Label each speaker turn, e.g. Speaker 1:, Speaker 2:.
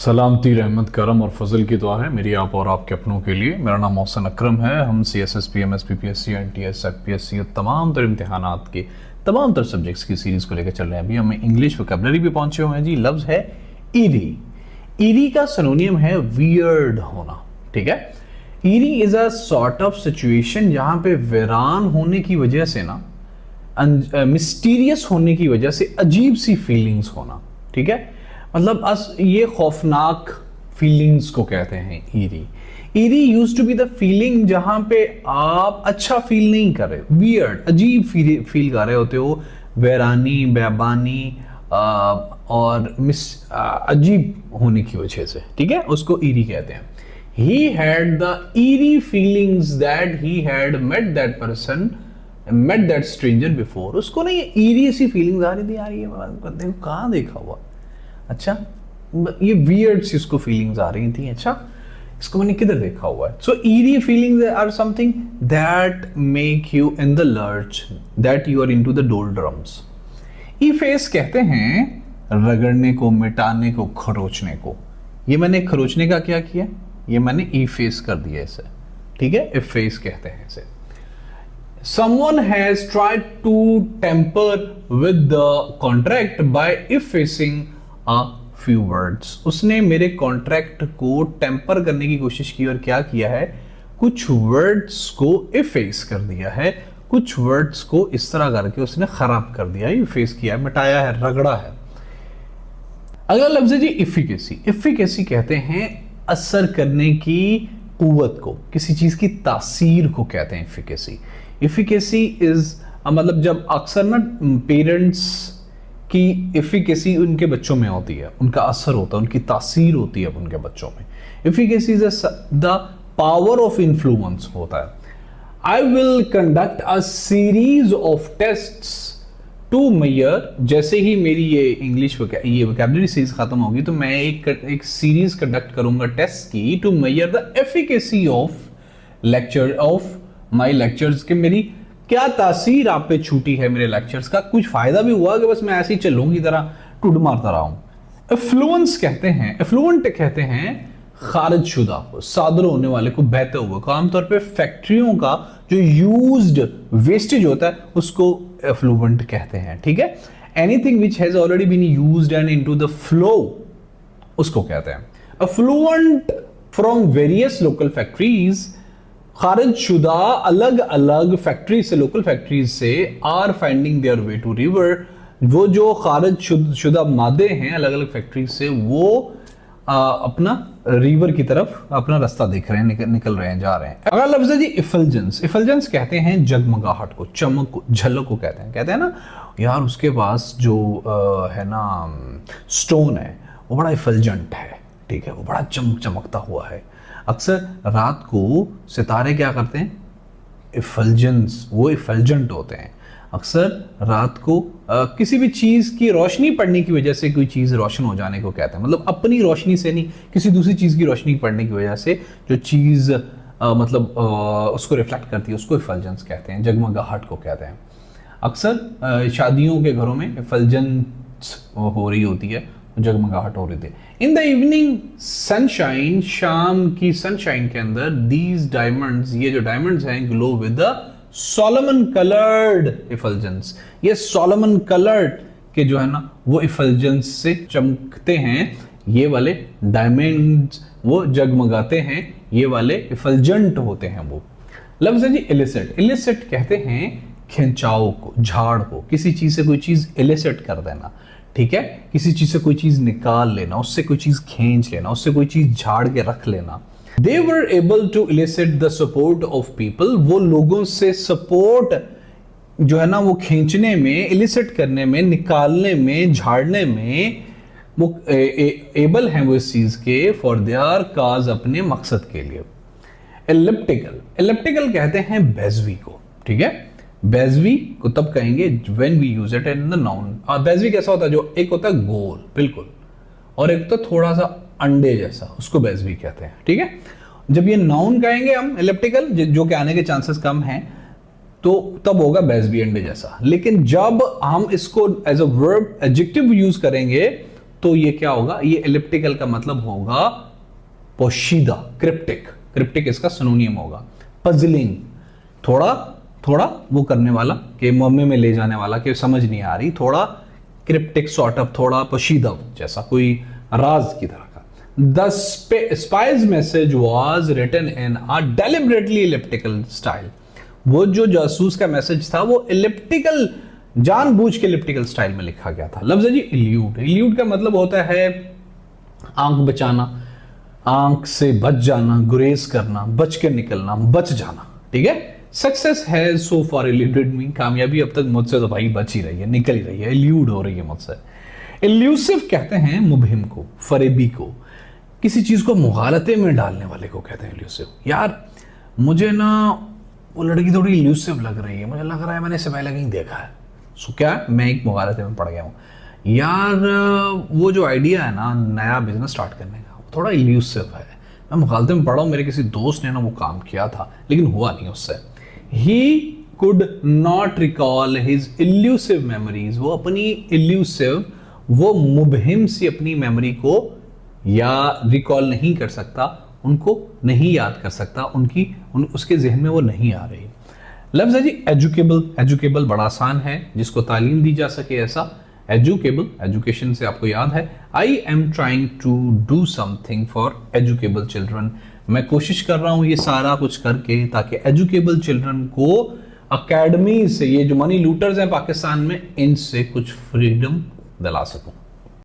Speaker 1: सलामती, रहमत, करम और फजल की दुआ है मेरी आप और आपके अपनों के लिए। मेरा नाम मोहसिन अकरम है। हम CSSP, MSP, PSC, NTS, PSC और तमाम तर इम्तिहानात के तमाम तर सब्जेक्ट्स की सीरीज़ को लेकर चल रहे हैं। अभी हम इंग्लिश वोकैबुलरी भी पहुंचे हुए हैं जी। लफ्ज़ है ईरी। ईरी का सिनोनियम है वियर्ड होना। ठीक है, eerie is a sort of situation जहां पे वीरान होने की वजह से ना, मिस्टीरियस होने की वजह से अजीब सी फीलिंग्स होना। ठीक है, मतलब ये खौफनाक फीलिंग्स को कहते हैं eerie. Eerie used to be the feeling जहां पे आप अच्छा फील नहीं कर रहे, वियर्ड, अजीब फील कर रहे होते हो, वैरानी, बेबानी और अजीब होने की वजह से। ठीक है, उसको ईरी कहते हैं। He had the eerie feelings that he had met that stranger before. उसको ना ये eerie सी फीलिंग्स आ रही थी, यार ये देखो कहाँ देखा हुआ। अच्छा, ये वियर्ड सी उसको फीलिंग्स आ रही थी। अच्छा, इसको मैंने किधर देखा हुआ है। सो eerie feelings are something that make you in the lurch, that you are into the doldrums. efface कहते हैं रगड़ने को, मिटाने को, खरोचने को। ये मैंने खरोचने का क्या किया, ये मैंने efface कर दिया इसे। ठीक है, efface कहते हैं इसे। Someone has tried to tamper with the contract by effacing a few words. उसने मेरे कॉन्ट्रैक्ट को टेम्पर करने की कोशिश की और क्या किया है, कुछ वर्ड्स को efface कर दिया है, कुछ वर्ड्स को इस तरह करके उसने खराब कर दिया है, efface किया है, मिटाया है, रगड़ा है। अगला लफ्ज है जी efficacy। efficacy कहते हैं असर करने की कुव्वत को, किसी चीज की तासीर को कहते हैं efficacy। efficacy इज मतलब जब अक्सर ना पेरेंट्स की efficacy उनके बच्चों में होती है, उनका असर होता है, उनकी तासीर होती है उनके बच्चों में। efficacy is the power of influence होता है। I will conduct a series of tests to measure, जैसे ही मेरी ये इंग्लिश ये वोकैबुलरी सीरीज खत्म होगी तो मैं एक सीरीज कंडक्ट करूंगा टेस्ट की, to measure the efficacy of my lectures, कि मेरी क्या तासीर आप पे छूटी है मेरे लेक्चर्स का, कुछ फायदा भी हुआ कि बस मैं ऐसे ही चलूंगी तरह टुड मारता रहा हूं। एफ्लुएंस कहते हैं, एफ्लुएंट कहते हैं खारिज शुदा को, सादर होने वाले को, बहते हुए को। आमतौर पे फैक्ट्रियों का जो यूज्ड वेस्टेज होता है उसको एफ्लुएंट कहते हैं। ठीक है, anything which has already been used and into the flow उसको कहते हैं effluent from various local factories. खारिज शुदा अलग अलग फैक्ट्री से, लोकल फैक्ट्रीज से, are finding their way to river. वो जो खारिज शुदा मादे हैं अलग अलग फैक्ट्री से, वो अपना रिवर की तरफ अपना रास्ता देख रहे हैं, निकल रहे हैं, जा रहे हैं। अगला लफ्ज है जी इफल्जेंस। इफल्जेंस कहते हैं जगमगाहट को, चमक को, झलक को कहते हैं ना यार उसके पास जो है ना स्टोन है वो बड़ा इफल्जेंट है। ठीक है, वो बड़ा चमकता हुआ है। अक्सर रात को सितारे क्या करते हैं, इफल्जेंस, वो इफल्जेंट होते हैं। अक्सर रात को किसी भी चीज की रोशनी पड़ने की वजह से कोई चीज रोशन हो जाने को कहते हैं, मतलब अपनी रोशनी से नहीं, किसी दूसरी चीज की रोशनी पड़ने की वजह से जो चीज उसको रिफ्लेक्ट करती है उसको इफल्जेंस कहते हैं, जगमगाहट को कहते हैं। अक्सर शादियों के घरों में इफल्जेंस हो रही होती है, जगमगाहट हो रही थी। इन द इवनिंग सनशाइन, शाम की सनशाइन के अंदर, दीज डायमंड्स, ये जो डायमंड्स हैं, glow with the Solomon coloured effulgence. ये सोलोमन कलर्ड के जो है ना वो इफल्जेंस से चमकते हैं, ये वाले डायमंड्स वो जगमगाते हैं, ये वाले इफल्जेंट होते हैं वो। लफ्ज है जी इलिसिट। इलिसिट कहते हैं खिंचाव को, झाड़ को, किसी चीज से कोई चीज इलिसिट कर देना। ठीक है, किसी चीज से कोई चीज निकाल लेना, उससे कोई चीज खींच लेना, उससे कोई चीज झाड़ के रख लेना। They were able to elicit the support of people. वो लोगों से सपोर्ट जो है ना वो खींचने में, इलिसिट करने में, निकालने में, झाड़ने में वो एबल हैं वो इस चीज के, फॉर देयर काज, अपने मकसद के लिए। एलिप्टिकल। एलिप्टिकल कहते हैं बेजवी को। ठीक है, बेजवी को तब कहेंगे when we use it in the noun। बेजवी कैसा होता है, जो एक होता है गोल बिल्कुल और एक तो थोड़ा सा अंडे जैसा, उसको बेजवी कहते हैं। ठीक है, जब ये नाउन कहेंगे हम एलिप्टिकल, जो कि आने के चांसेस कम हैं, तो तब होगा बेजवी, अंडे जैसा। लेकिन जब हम इसको as a verb adjective use करेंगे तो ये क्या होगा, ये एलिप्टिकल का मतलब होगा पोशीदा, क्रिप्टिक। क्रिप्टिक इसका सिनोनियम होगा। पजलिंग, थोड़ा थोड़ा वो करने वाला, कि मम्मी में ले जाने वाला, कि समझ नहीं आ रही, थोड़ा क्रिप्टिक सॉर्ट ऑफ, थोड़ा पोशीदा, जैसा कोई राज की तरह का। The spy's message was written in a deliberately elliptical style. वो जो जासूस का मैसेज था वो एलिप्टिकल, जानबूझ के एलिप्टिकल स्टाइल में लिखा गया था। लफ्ज है जी इल्यूड। इल्यूड का मतलब होता है आंख बचाना, आंख से बच जाना, गुरेज करना, बच के निकलना, बच जाना, ठीक है। सक्सेस है सो फॉर एल्यूडेड मी, कामयाबी अब तक मुझसे तो भाई बच ही रही है, निकल ही रही है, एल्यूड हो रही है मुझसे। एल्यूसिव कहते हैं मुबहिम को, फरेबी को, किसी चीज को मुगालते में डालने वाले को कहते हैं एल्यूसिव। यार मुझे ना वो लड़की थोड़ी एल्यूसिव लग रही है, मुझे लग रहा है मैंने इससे पहले कहीं देखा है। सो क्या, मैं एक मुगालते में पड़ गया हूँ। यार वो जो आइडिया है ना नया बिजनेस स्टार्ट करने का, वो थोड़ा एल्यूसिव है। मैं मुगालते में पड़ा हूँ, मेरे किसी दोस्त ने ना वो काम किया था लेकिन हुआ नहीं उससे। He could not recall his elusive memories, वो अपनी एल्यूसिव, वो मुबहिम सी अपनी मेमोरी को या रिकॉल नहीं कर सकता, उनको नहीं याद कर सकता, उसके जहन में वो नहीं आ रही। लफ्ज है जी एजुकेबल। एजुकेबल बड़ा आसान है, जिसको तालीम दी जा सके ऐसा। एजुकेबल, एजुकेशन से आपको याद है, I am trying to do something for educable children. मैं कोशिश कर रहा हूं ये सारा कुछ करके ताकि एजुकेबल चिल्ड्रन को अकेडमी से, ये जो मनी लूटर्स हैं पाकिस्तान में, इनसे कुछ फ्रीडम दिला सकूं।